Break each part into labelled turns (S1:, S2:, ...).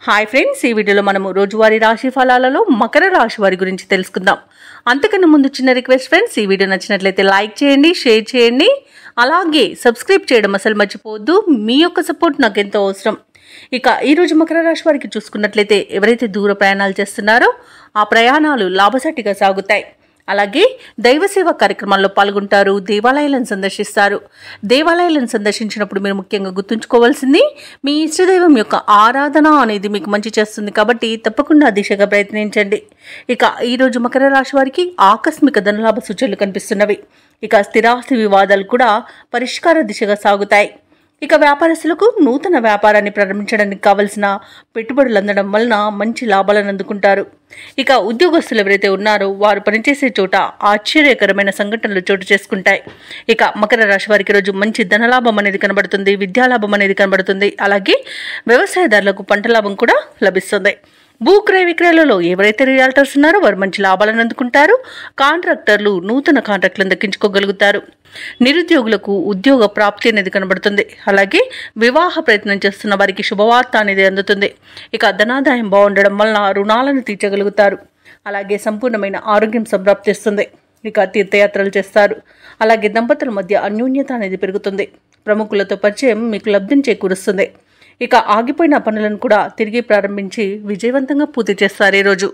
S1: Hi friends, ఈ వీడియోలో మనము రోజువారీ రాశి ఫలాలలో మకర రాశి వారి గురించి తెలుసుకుందాం. అంతకన్నా ముందు చిన్న రిక్వెస్ట్ ఫ్రెండ్స్, ఈ వీడియో నచ్చినట్లయితే లైక్ చేయండి, షేర్ చేయండి, అలాగే సబ్స్క్రైబ్ చేయడం అసలు మర్చిపోవద్దు. మీ యొక్క సపోర్ట్ నాకు ఎంతో అవసరం. ఇక ఈరోజు మకర రాశి వారికి చూసుకున్నట్లయితే ఎవరైతే దూర ప్రయాణాలు చేస్తున్నారో ఆ ప్రయాణాలు లాభసాటిగా సాగుతాయి. అలాగే దైవసేవ కార్యక్రమాల్లో పాల్గొంటారు, దేవాలయాలను సందర్శిస్తారు. దేవాలయాలను సందర్శించినప్పుడు మీరు ముఖ్యంగా గుర్తుంచుకోవాల్సింది మీ ఇష్టదైవం యొక్క ఆరాధన అనేది మీకు మంచి చేస్తుంది కాబట్టి తప్పకుండా దిశగా ప్రయత్నించండి. ఇక ఈరోజు మకర రాశి వారికి ఆకస్మిక ధనలాభ సూచనలు కనిపిస్తున్నవి. ఇక స్థిరాస్తి వివాదాలు కూడా పరిష్కార దిశగా సాగుతాయి. ఇక వ్యాపారస్తులకు నూతన వ్యాపారాన్ని ప్రారంభించడానికి కావలసిన పెట్టుబడులు అందడం వలన మంచి లాభాలను అందుకుంటారు. ఇక ఉద్యోగస్తులు ఎవరైతే ఉన్నారో వారు పనిచేసే చోట ఆశ్చర్యకరమైన సంఘటనలు చోటు చేసుకుంటాయి. ఇక మకర రాశి వారికి రోజు మంచి ధనలాభం అనేది కనబడుతుంది, విద్యాలాభం అనేది కనబడుతుంది. అలాగే వ్యవసాయదారులకు పంట లాభం కూడా లభిస్తుంది. భూక్రయ విక్రయాలలో ఎవరైతే రియాల్టర్స్ ఉన్నారో వారు మంచి లాభాలను అందుకుంటారు. కాంట్రాక్టర్లు నూతన కాంట్రాక్టులను దక్కించుకోగలుగుతారు. నిరుద్యోగులకు ఉద్యోగ ప్రాప్తి అనేది కనబడుతుంది. అలాగే వివాహ ప్రయత్నం చేస్తున్న వారికి శుభవార్త అనేది అందుతుంది. ఇక ధనాదాయం బాగుండడం వలన రుణాలను తీర్చగలుగుతారు. అలాగే సంపూర్ణమైన ఆరోగ్యం సంప్రాప్తిస్తుంది. ఇక తీర్థయాత్రలు చేస్తారు. అలాగే దంపతుల మధ్య అన్యోన్యత అనేది పెరుగుతుంది. ప్రముఖులతో పరిచయం మీకు లబ్ధిని చేకూరుస్తుంది. ఇక ఆగిపోయిన పనులను కూడా తిరిగి ప్రారంభించి విజయవంతంగా పూర్తి చేస్తారు. ఈరోజు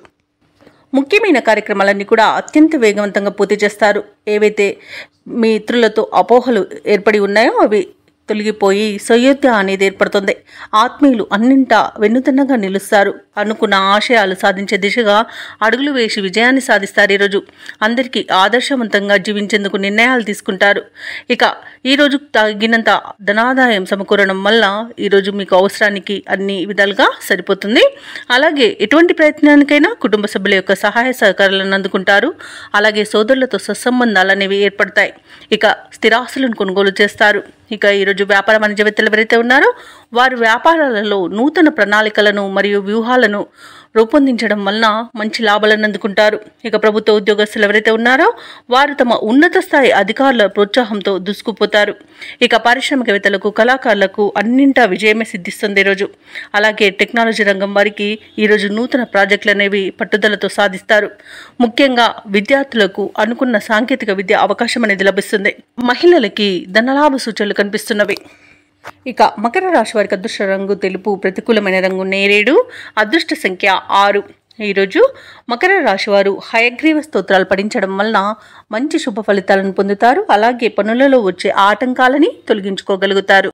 S1: ముఖ్యమైన కార్యక్రమాలన్నీ కూడా అత్యంత వేగవంతంగా పూర్తి చేస్తారు. ఏవైతే మీ ఇతరులతో అపోహలు ఏర్పడి ఉన్నాయో అవి తొలగిపోయి సయోధ్య అనేది ఏర్పడుతుంది. ఆత్మీయులు అన్నింటా వెన్నుతన్నగా నిలుస్తారు. అనుకున్న ఆశయాలు సాధించే దిశగా అడుగులు వేసి విజయాన్ని సాధిస్తారు. ఈరోజు అందరికీ ఆదర్శవంతంగా జీవించేందుకు నిర్ణయాలు తీసుకుంటారు. ఇక ఈరోజు తగినంత ధనాదాయం సమకూరడం వల్ల ఈరోజు మీకు అవసరానికి అన్ని విధాలుగా సరిపోతుంది. అలాగే ఎటువంటి ప్రయత్నానికైనా కుటుంబ సభ్యుల యొక్క సహాయ సహకారాలను అందుకుంటారు. అలాగే సోదరులతో సత్సంబంధాలు అనేవి ఏర్పడతాయి. ఇక స్థిరాస్తులను కొనుగోలు చేస్తారు. ఇక ఈరోజు వ్యాపార వాణిజ్యవేత్తలు ఎవరైతే ఉన్నారో వారు వ్యాపారాలలో నూతన ప్రణాళికలను మరియు వ్యూహాలను రూపొందించడం వలన మంచి లాభాలను అందుకుంటారు. ఇక ప్రభుత్వ ఉద్యోగస్తులు ఎవరైతే ఉన్నారో వారు తమ ఉన్నత స్థాయి అధికారుల ప్రోత్సాహంతో దూసుకుపోతారు. ఇక పారిశ్రామికవేత్తలకు, కళాకారులకు అన్నింటా విజయమే సిద్ధిస్తుంది ఈరోజు. అలాగే టెక్నాలజీ రంగం వారికి ఈరోజు నూతన ప్రాజెక్టులు అనేవి పట్టుదలతో సాధిస్తారు. ముఖ్యంగా విద్యార్థులకు అనుకున్న సాంకేతిక విద్య అవకాశం అనేది లభిస్తుంది. మహిళలకి ధనలాభ సూచనలు కనిపిస్తున్నవి. ఇక మకర రాశి వారికి అదృష్ట రంగు తెలుపు, ప్రతికూలమైన రంగు నేరేడు, అదృష్ట సంఖ్య 6. ఈరోజు మకర రాశి వారు హయగ్రీవ స్తోత్రాలు పఠించడం వలన మంచి శుభ ఫలితాలను పొందుతారు. అలాగే పనులలో వచ్చే ఆటంకాలని తొలగించుకోగలుగుతారు.